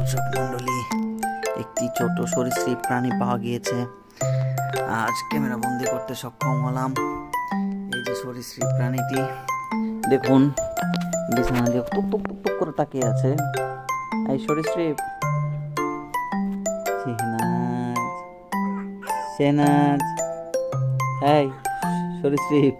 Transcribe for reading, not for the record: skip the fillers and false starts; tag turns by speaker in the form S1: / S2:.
S1: দর্শক মণ্ডলী, একটি ছোট সরীসৃপ প্রাণী পাওয়া গিয়েছে। আজ ক্যামেরা বন্দি করতে সক্ষম হলাম। এই যে সরীসৃপ প্রাণীটি, দেখুন বিছানা দিয়ে টুক টুক টুক টুক করে তাকিয়ে আছে। এই সরীসৃপ শেহনাজ, শেহনাজ, এই সরীসৃপ।